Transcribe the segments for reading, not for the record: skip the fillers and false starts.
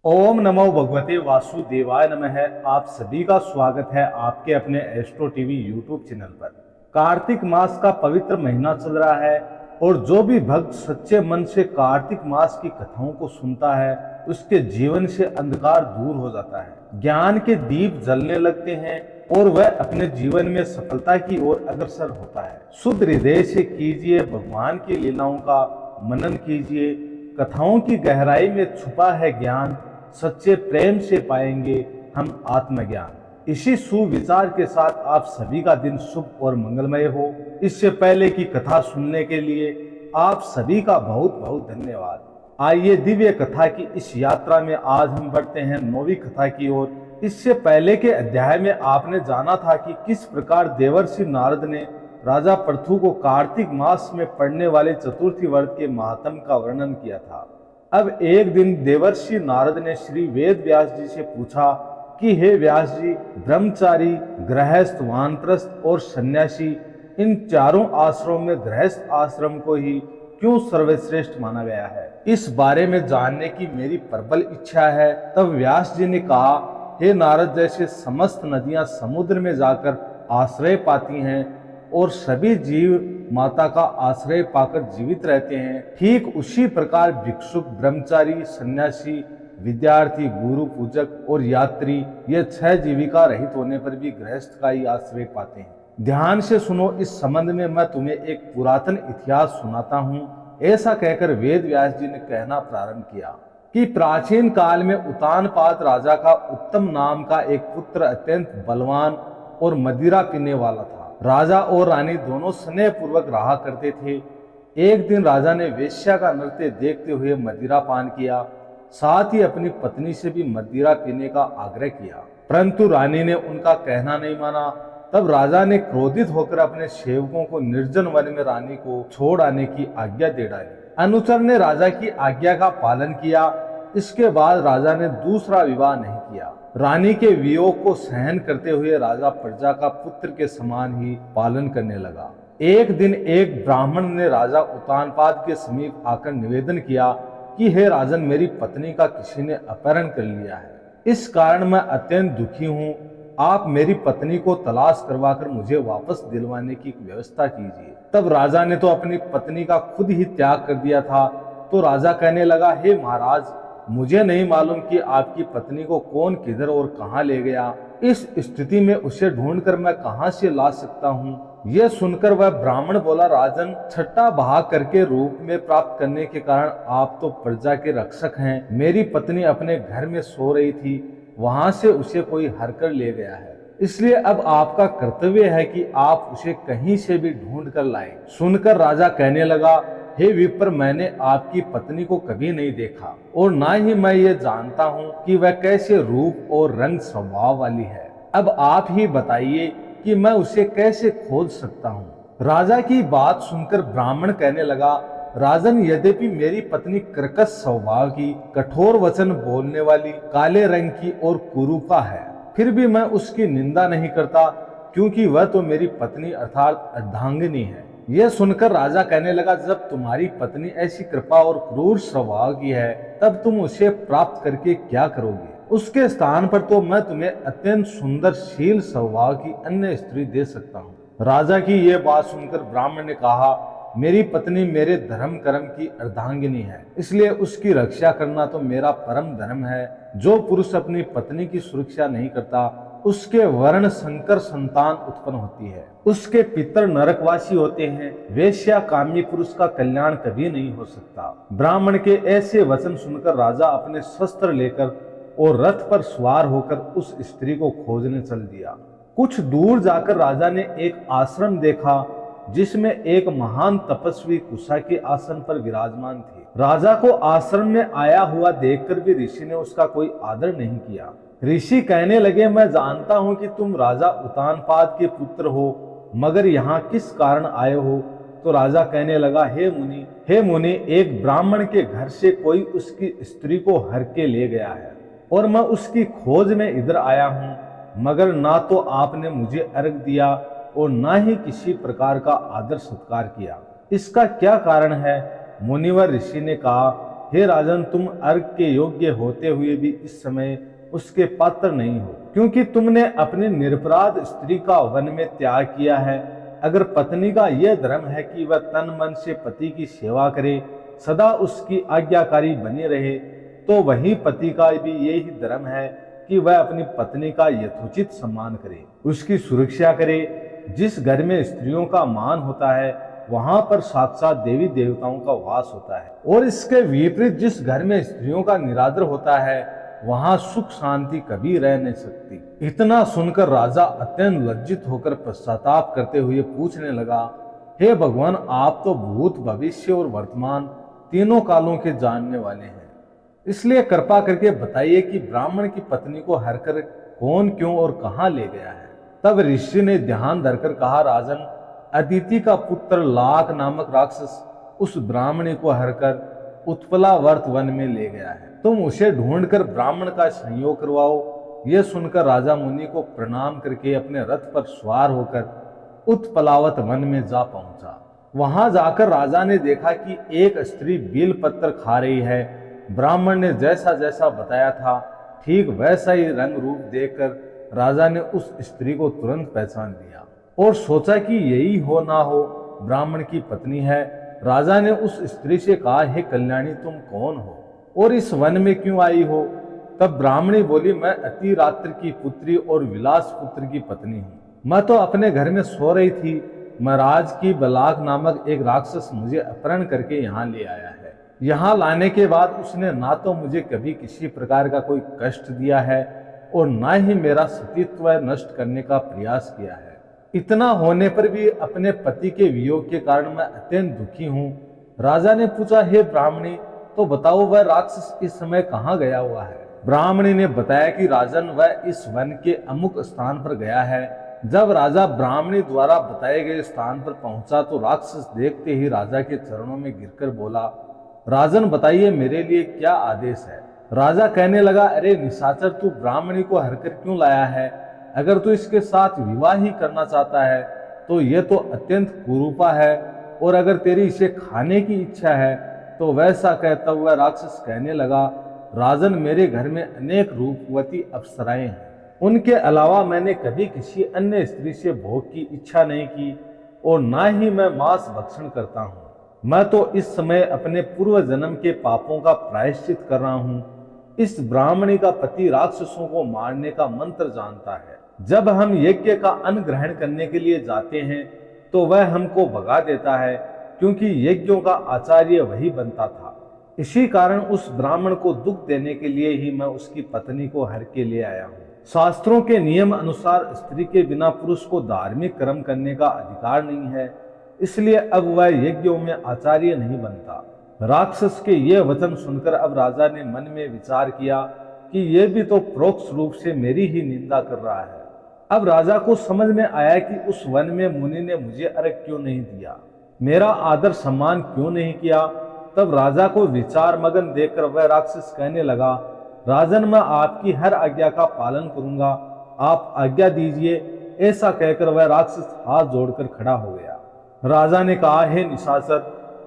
ओम नमो भगवते वासुदेवाय नमः। आप सभी का स्वागत है आपके अपने एस्ट्रो टीवी यूट्यूब चैनल पर। कार्तिक मास का पवित्र महीना चल रहा है और जो भी भक्त सच्चे मन से कार्तिक मास की कथाओं को सुनता है उसके जीवन से अंधकार दूर हो जाता है, ज्ञान के दीप जलने लगते हैं और वह अपने जीवन में सफलता की ओर अग्रसर होता है। शुद्ध हृदय से कीजिए भगवान की लीलाओं का मनन कीजिए। कथाओं की गहराई में छुपा है ज्ञान, सच्चे प्रेम से पाएंगे हम आत्मज्ञान। इसी सुविचार के साथ आप सभी का दिन शुभ और मंगलमय हो। इससे पहले की कथा सुनने के लिए आप सभी का बहुत बहुत धन्यवाद। आइए दिव्य कथा की इस यात्रा में आज हम बढ़ते हैं 9वीं कथा की ओर। इससे पहले के अध्याय में आपने जाना था कि किस प्रकार देवर्षि नारद ने राजा पृथु को कार्तिक मास में पड़ने वाले चतुर्थी व्रत के महात्म का वर्णन किया था। अब एक दिन देवर्षि नारद ने श्री वेद व्यास जी से पूछा कि हे व्यास जी, ब्रह्मचारी, गृहस्थ, वानप्रस्थ और सन्यासी, इन चारों आश्रमों में गृहस्थ आश्रम को ही क्यों सर्वश्रेष्ठ माना गया है? इस बारे में जानने की मेरी प्रबल इच्छा है। तब व्यास जी ने कहा, हे नारद, जैसे समस्त नदियां समुद्र में जाकर आश्रय पाती हैं और सभी जीव माता का आश्रय पाकर जीवित रहते हैं, ठीक उसी प्रकार भिक्षुक, ब्रह्मचारी, सन्यासी, विद्यार्थी, गुरु पूजक और यात्री, ये 6 जीविका रहित होने पर भी गृहस्थ का ही आश्रय पाते हैं। ध्यान से सुनो, इस संबंध में मैं तुम्हें एक पुरातन इतिहास सुनाता हूँ। ऐसा कहकर वेद व्यास जी ने कहना प्रारंभ किया कि प्राचीन काल में उतानपाद राजा का उत्तम नाम का एक पुत्र अत्यंत बलवान और मदिरा पीने वाला था। राजा और रानी दोनों स्नेह पूर्वक रहा करते थे। एक दिन राजा ने वेश्या का नृत्य देखते हुए मदिरा पान किया, साथ ही अपनी पत्नी से भी मदिरा पीने का आग्रह किया, परंतु रानी ने उनका कहना नहीं माना। तब राजा ने क्रोधित होकर अपने सेवकों को निर्जन वन में रानी को छोड़ आने की आज्ञा दे डाली। अनुचर ने राजा की आज्ञा का पालन किया। इसके बाद राजा ने दूसरा विवाह नहीं किया। रानी के वियोग को सहन करते हुए राजा प्रजा का पुत्र के समान ही पालन करने लगा। एक दिन एक ब्राह्मण ने राजा उतानपाद के समीप आकर निवेदन किया कि हे राजन, मेरी पत्नी का किसी ने अपहरण कर लिया है। इस कारण मैं अत्यंत दुखी हूँ। आप मेरी पत्नी को तलाश करवाकर मुझे वापस दिलवाने की व्यवस्था कीजिए। तब राजा ने तो अपनी पत्नी का खुद ही त्याग कर दिया था। तो राजा कहने लगा, हे महाराज, मुझे नहीं मालूम कि आपकी पत्नी को कौन किधर और कहां ले गया। इस स्थिति में उसे ढूंढकर मैं कहां से ला सकता हूँ? यह सुनकर वह ब्राह्मण बोला, राजन, छठा भाग करके रूप में प्राप्त करने के कारण आप तो प्रजा के रक्षक हैं। मेरी पत्नी अपने घर में सो रही थी, वहां से उसे कोई हरकर ले गया है। इसलिए अब आपका कर्तव्य है कि आप उसे कहीं से भी ढूंढ कर लाएं। सुनकर राजा कहने लगा, हे विप्र, मैंने आपकी पत्नी को कभी नहीं देखा और ना ही मैं ये जानता हूँ कि वह कैसे रूप और रंग स्वभाव वाली है। अब आप ही बताइए कि मैं उसे कैसे खोज सकता हूँ? राजा की बात सुनकर ब्राह्मण कहने लगा, राजन, यद्यपि मेरी पत्नी कर्कश स्वभाव की, कठोर वचन बोलने वाली, काले रंग की और कुरूपा है, फिर भी मैं उसकी निंदा नहीं करता, क्योंकि वह तो मेरी पत्नी अर्थात अर्धांगिनी है। यह सुनकर राजा कहने लगा, जब तुम्हारी पत्नी ऐसी कृपा और क्रूर स्वभाव की है, तब तुम उसे प्राप्त करके क्या करोगे? उसके स्थान पर तो मैं तुम्हें अत्यंत सुंदर शील स्वभाव की अन्य स्त्री दे सकता हूँ। राजा की यह बात सुनकर ब्राह्मण ने कहा, मेरी पत्नी मेरे धर्म कर्म की अर्धांगिनी है, इसलिए उसकी रक्षा करना तो मेरा परम धर्म है। जो पुरुष अपनी पत्नी की सुरक्षा नहीं करता, उसके वर्ण संकर संतान उत्पन्न होती है, उसके पितर नरकवासी होते हैं। वेश्या कामी पुरुष का कल्याण कभी नहीं हो सकता। ब्राह्मण के ऐसे वचन सुनकर राजा अपने शस्त्र लेकर और रथ पर सवार होकर उस स्त्री को खोजने चल दिया। कुछ दूर जाकर राजा ने एक आश्रम देखा जिसमें एक महान तपस्वी कुशा के आसन पर विराजमान थे। राजा को आश्रम में आया हुआ देखकर भी ऋषि ने उसका कोई आदर नहीं किया। ऋषि कहने लगे, मैं जानता हूँ कि तुम राजा उतानपाद के पुत्र हो, मगर यहाँ किस कारण आए हो? तो राजा कहने लगा, हे मुनि, एक ब्राह्मण के घर से कोई उसकी स्त्री को हर के ले गया है और मैं उसकी खोज में इधर आया हूँ, मगर ना तो आपने मुझे अर्घ दिया और ना ही किसी प्रकार का आदर सत्कार किया। इसका क्या कारण है? मुनिवर ऋषि ने कहा, हे राजन, तुम अर्घ के योग्य होते हुए भी इस समय उसके पात्र नहीं हो, क्योंकि तुमने अपनी निरपराध स्त्री का वन में त्याग किया है। अगर पत्नी का यह धर्म है कि वह तन मन से पति की सेवा करे, सदा उसकी आज्ञाकारी बनी रहे, तो वही पति का भी यही धर्म है कि वह अपनी पत्नी का यथोचित सम्मान करे, उसकी सुरक्षा करे। जिस घर में स्त्रियों का मान होता है वहां पर साक्षात देवी देवताओं का वास होता है, और इसके विपरीत जिस घर में स्त्रियों का निरादर होता है वहां सुख शांति कभी रह नहीं सकती। इतना सुनकर राजा अत्यंत लज्जित होकर पश्चाताप करते हुए पूछने लगा, हे भगवान, आप तो भूत, भविष्य और वर्तमान तीनों कालों के जानने वाले हैं, इसलिए कृपा करके बताइए कि ब्राह्मण की पत्नी को हरकर कौन, क्यों और कहां ले गया है। तब ऋषि ने ध्यान धरकर कहा, राजन, अदिति का पुत्र लाख नामक राक्षस उस ब्राह्मणी को हरकर उत्पलावर्त वन में ले गया है। तुम उसे ढूंढकर ब्राह्मण का संयोग करवाओ। यह सुनकर राजा मुनि को प्रणाम करके अपने रथ पर सवार होकर उत्पलावत वन में जा पहुंचा। वहां जाकर राजा ने देखा कि एक स्त्री बेल पत्र खा रही है। ब्राह्मण ने जैसा जैसा बताया था ठीक वैसा ही रंग रूप देखकर राजा ने उस स्त्री को तुरंत पहचान लिया और सोचा कि यही हो ना हो ब्राह्मण की पत्नी है। राजा ने उस स्त्री से कहा, हे कल्याणी, तुम कौन हो और इस वन में क्यों आई हो? तब ब्राह्मणी बोली, मैं अति रात्र की पुत्री और विलास पुत्र की पत्नी हूँ। मैं तो अपने घर में सो रही थी, महाराज की बलाक नामक एक राक्षस मुझे अपहरण करके यहाँ ले आया है। यहाँ लाने के बाद उसने ना तो मुझे कभी किसी प्रकार का कोई कष्ट दिया है और ना ही मेरा सतीत्व नष्ट करने का प्रयास किया है। इतना होने पर भी अपने पति के वियोग के कारण मैं अत्यंत दुखी हूँ। राजा ने पूछा, हे ब्राह्मणी, तो बताओ वह राक्षस इस समय कहाँ गया हुआ है? ब्राह्मणी ने बताया कि राजन, वह इस वन के अमुक स्थान पर गया है। जब राजा ब्राह्मणी द्वारा बताए गए स्थान पर पहुंचा तो राक्षस देखते ही राजा के चरणों में गिरकर बोला, राजन, बताइए मेरे लिए क्या आदेश है? राजा कहने लगा, अरे निशाचर, तू ब्राह्मणी को हरकर क्यों लाया है? अगर तू इसके साथ विवाह ही करना चाहता है तो यह तो अत्यंत कुरूपा है, और अगर तेरी इसे खाने की इच्छा है तो वैसा कहता हुआ राक्षस कहने लगा, राजन, मेरे घर में अनेक रूपवती अप्सराएं हैं, उनके अलावा मैंने कभी किसी अन्य स्त्री से भोग की इच्छा नहीं की और ना ही मैं मांस भक्षण करता हूँ। मैं तो इस समय अपने पूर्व जन्म के पापों का प्रायश्चित कर रहा हूँ। इस ब्राह्मणी का पति राक्षसों को मारने का मंत्र जानता है। जब हम यज्ञ का अन्न ग्रहण करने के लिए जाते हैं तो वह हमको भगा देता है, क्योंकि यज्ञों का आचार्य वही बनता था। इसी कारण उस ब्राह्मण को दुख देने के लिए ही मैं उसकी पत्नी को हर के ले आया हूँ। शास्त्रों के नियम अनुसार स्त्री के बिना पुरुष को धार्मिक कर्म करने का अधिकार नहीं है, इसलिए अब वह यज्ञों में आचार्य नहीं बनता। राक्षस के ये वचन सुनकर अब राजा ने मन में विचार किया कि यह भी तो परोक्ष रूप से मेरी ही निंदा कर रहा है। अब राजा को समझ में आया कि उस वन में मुनि ने मुझे अर्घ क्यों नहीं दिया, मेरा आदर सम्मान क्यों नहीं किया। तब राजा को विचार मगन देखकर वह राक्षस कहने लगा, राजन, मैं आपकी हर आज्ञा का पालन करूंगा, आप आज्ञा दीजिए। ऐसा कहकर वह राक्षस हाथ जोड़कर खड़ा हो गया। राजा ने कहा, हे निशाचर,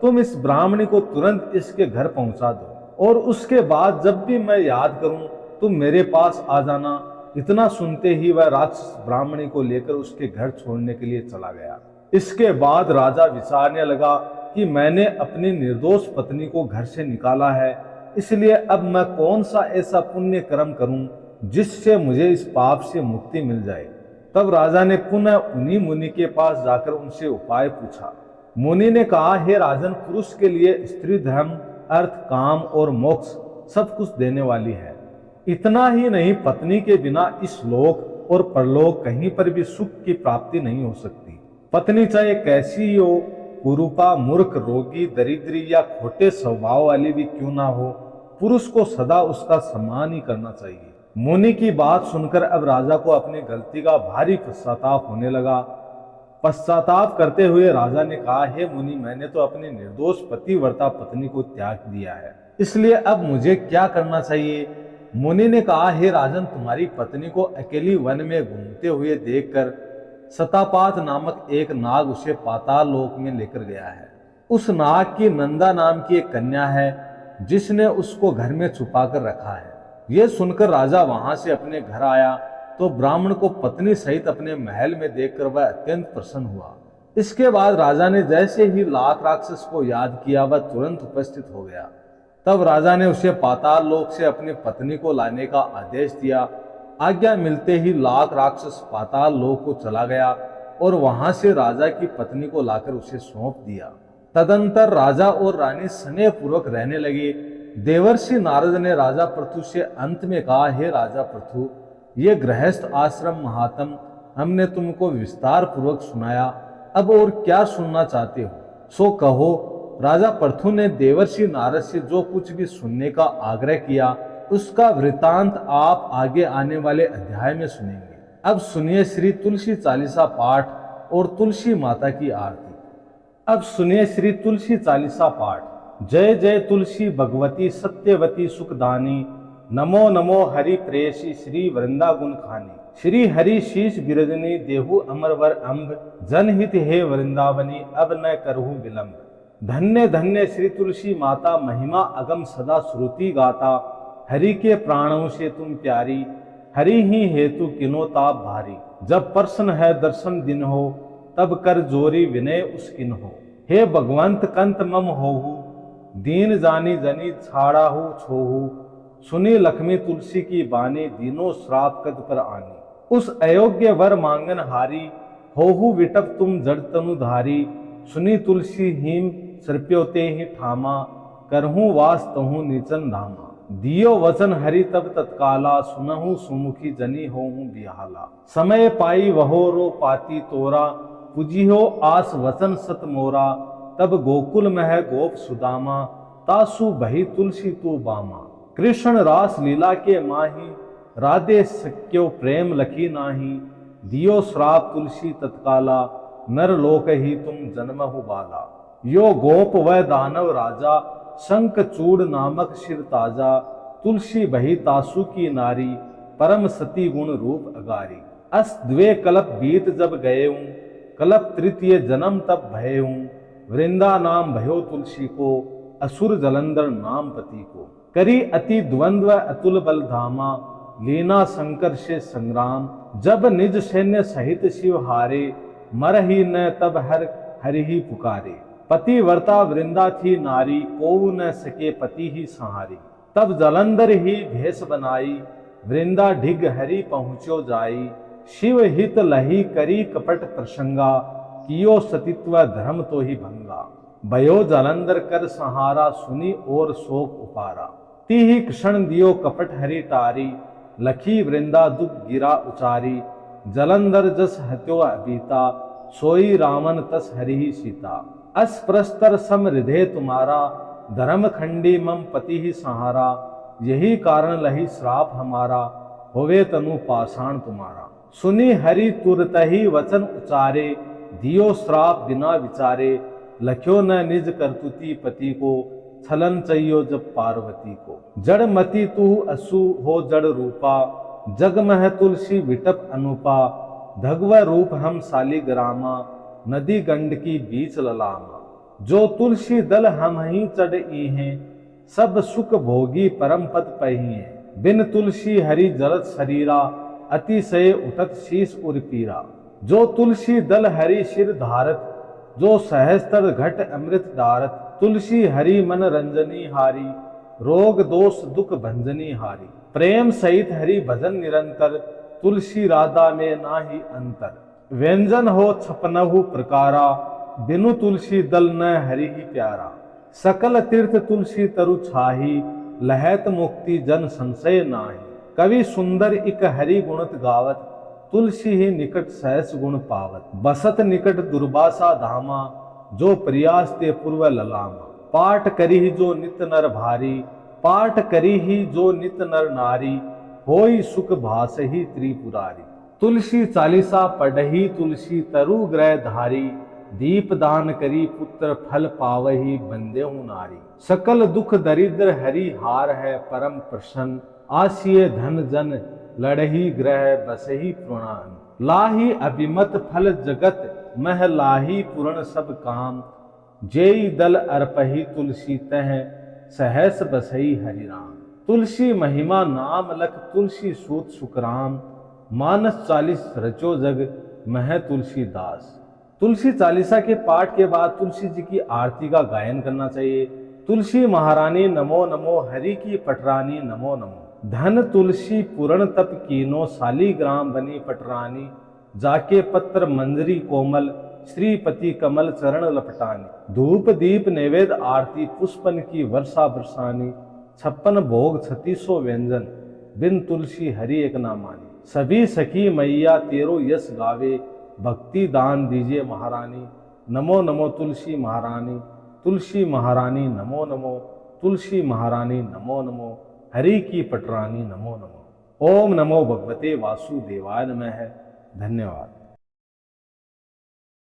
तुम इस ब्राह्मणी को तुरंत इसके घर पहुंचा दो और उसके बाद जब भी मैं याद करूं तुम मेरे पास आ जाना। इतना सुनते ही वह राक्षस ब्राह्मणी को लेकर उसके घर छोड़ने के लिए चला गया। इसके बाद राजा विचारने लगा कि मैंने अपनी निर्दोष पत्नी को घर से निकाला है, इसलिए अब मैं कौन सा ऐसा पुण्य कर्म करूं जिससे मुझे इस पाप से मुक्ति मिल जाए। तब राजा ने पुनः उन्हीं मुनि के पास जाकर उनसे उपाय पूछा। मुनि ने कहा, हे राजन, पुरुष के लिए स्त्री धर्म, अर्थ, काम और मोक्ष सब कुछ देने वाली है। इतना ही नहीं, पत्नी के बिना इस लोक और परलोक कहीं पर भी सुख की प्राप्ति नहीं हो सकती। पत्नी चाहे कैसी ही हो, कुरूपा, मूर्ख, रोगी, दरिद्री या खोटे स्वभाव वाली भी क्यों ना हो, पुरुष को सदा उसका सम्मान ही करना चाहिए। मुनि की बात सुनकर अब राजा को अपनी गलती का भारी पश्चाताप होने लगा। पश्चाताप करते हुए राजा ने कहा, हे मुनि, मैंने तो अपनी निर्दोष पतिव्रता पत्नी को त्याग दिया है, इसलिए अब मुझे क्या करना चाहिए? मुनि ने कहा, हे राजन, तुम्हारी पत्नी को अकेली वन में घूमते हुए देखकर सतापात नामक एक नाग उसे पाताल लोक में लेकर गया है। उस नाग की नंदा नाम की एक कन्या है। जिसने उसको घर में छुपा कर रखा है। ये सुनकर राजा वहां से अपने घर आया तो ब्राह्मण को पत्नी सहित अपने महल में देखकर वह अत्यंत प्रसन्न हुआ। इसके बाद राजा ने जैसे ही लाख राक्षस को याद किया वह तुरंत उपस्थित हो गया। तब राजा ने उसे पाताल लोक से अपनी पत्नी को लाने का आदेश दिया। आज्ञा मिलते ही लाख राक्षस पाताल लोक को चला गया और वहां से राजा की पत्नी को लाकर उसे सौंप दिया। तदंतर राजा और रानी स्नेह पूर्वक रहने लगे। देवर्षि नारद ने राजा पृथु से अंत में कहा, हे राजा पृथु, ये गृहस्थ आश्रम महात्म हमने तुमको विस्तार पूर्वक सुनाया, अब और क्या सुनना चाहते हो सो कहो। राजा पृथु ने देवर्षि नारद से जो कुछ भी सुनने का आग्रह किया उसका वृतांत आप आगे आने वाले अध्याय में सुनेंगे। अब सुनिए श्री तुलसी चालीसा पाठ और तुलसी माता की आरती। अब सुनिए श्री तुलसी चालीसा पाठ। जय जय तुलसी भगवती सत्यवती सुखदानी, नमो नमो हरि प्रेयसी श्री वृंदा गुण खानी। श्री हरि शीश बिरजनी देहु अमरवर अम्ब, जनहित हे वृंदावनी अब न करहु विलंब। धन्य धन्य श्री तुलसी माता, महिमा अगम सदा श्रुति गाता। हरि के प्राणों से तुम प्यारी, हरि ही हेतु किनो ताप भारी। जब प्रसन्न है दर्शन दिन हो, तब कर जोरी विनय उसकिन हो। हे भगवंत कंत मम होहु, दीन जानी जनी छाड़ाहु छोहु। सुनी लक्ष्मी तुलसी की बानी, दीनों श्राप कद पर आनी। उस अयोग्य वर मांगन हारी, होहु विटप तुम जड़ तनु धारी। सुनी तुलसी हिम सर्प्योते ही ठामा, करहूं वास तहु नीचन धामा। दियो वचन हरि तब तत्काला, सुनहु सुमुखी जनी होहु बिहाला। समय पाई वहो रो पाती तोरा, पुजिहो आस वचन सत मोरा। तब गोकुल मह गोप सुदामा, तासु बही तुलसी तू बामा। कृष्ण रास लीला के माही, राधे सक्यो प्रेम लखी नाही। दियो श्राप तुलसी तत्काला, नर लोक ही तुम जन्महु बाला। यो गोप व दानव राजा, शंख चूड़ नामक शिर ताजा। तुलसी बही तासु की नारी, परम सती गुण रूप अगारी। अस द्वे कल्प बीत जब गए हूँ, कल्प तृतीय जन्म तब भये हूँ। वृंदा नाम भयो तुलसी को, असुर जलंधर नाम पति को। करी अति द्वंद्व अतुल बल धामा, लीना शंकर से संग्राम। जब निज सैन्य सहित शिव हारे, मरही न तब हर हरि ही पुकारे। पतिव्रता वृंदा थी नारी, को न सके पति ही सहारी। तब जलंधर ही भेष बनाई, वृंदा ढिग हरि पहुँचो जाई। शिव हित लही करी कपट प्रसंगा, कियो सतित्व धर्म तो ही भंगा। भयो जलंधर कर सहारा, सुनी और शोक उपारा। तिहि क्षण दियो कपट हरि टारी, लखी वृंदा दुख गिरा उचारी। जलंधर जस हत्यो अबीता, सोई रामन तस हरि ही सीता। अस प्रस्तर सम हृदय तुम्हारा, धर्म खंडी मम पति ही सहारा। यही कारण लही श्राप हमारा, होवे तनु पाषाण तुम्हारा। सुनी हरि तुरत ही वचन उचारे, दियो श्राप बिना विचारे। लख्यो न निज करतुति पति को, छलन चयो जब पार्वती को। जड़ मति तू असु हो जड़ रूपा, जग मह तुलसी विटप अनुपा। धगव रूप हम शालिग्रामा, नदी गंडकी बीच ललामा। जो तुलसी दल हम ही चढ़ ई हैं, सब सुख भोगी परम पद पही हैं। बिन तुलसी हरि जलत शरीरा, अतिशय उठत शीश उर पीरा। जो तुलसी दल हरि शिर धारत, जो सहस्त्र घट अमृत डारत। तुलसी हरि मन रंजनी हारी, रोग दोष दुख भंजनी हारी। प्रेम सहित हरि भजन निरंतर, तुलसी राधा में नाही अंतर। व्यंजन हो छपनहु प्रकारा, बिनु तुलसी दल न हरि ही प्यारा। सकल तीर्थ तुलसी तरु छाही, लहत मुक्ति जन संशय नाही। कवि सुंदर इक हरि गुणत गावत, तुलसी ही निकट सहस गुण पावत। बसत निकट दुर्वासा धामा, जो प्रयास ते पूर्व ललामा। पाठ करी जो नित नर भारी, पाठ करी ही जो नित नर नारी। होई सुख भास ही त्रिपुरारी। तुलसी चालीसा पढ़ही तुलसी तरु ग्रह धारी। दीप दान करी पुत्र फल पावही, बंदे हूँ नारी। सकल दुख दरिद्र हरि हार है, परम प्रसन्न आसिय धन जन। लड़ही ग्रह बसही पुराण, लाही अभिमत फल जगत मह। लाही पूर्ण सब काम, जेई दल अर्पही तुलसी तह। सहस बसई हरि राम। तुलसी महिमा नाम लख तुलसी सूत सुखराम, मानस 40 रचो जग मह तुलसीदास। तुलसी चालीसा के पाठ के बाद तुलसी जी की आरती का गायन करना चाहिए। तुलसी महारानी नमो नमो, हरि की पटरानी नमो नमो। धन तुलसी पूर्ण तप कीनो, शालीग्राम बनी पटरानी। जाके पत्र मंजरी कोमल, श्रीपति कमल चरण लपटानी। धूप दीप नैवेद्य आरती, पुष्पन की वर्षा बरसानी। 56 भोग 3600 व्यंजन, बिन तुलसी हरि एक ना मानी। सभी सखी मैया तेरो यश गावे, भक्ति दान दीजिए महारानी। नमो नमो तुलसी महारानी, तुलसी महारानी नमो नमो, तुलसी महारानी नमो नमो, हरि की पटरानी नमो नमो। ओम नमो भगवते वासुदेवाय नमः। धन्यवाद।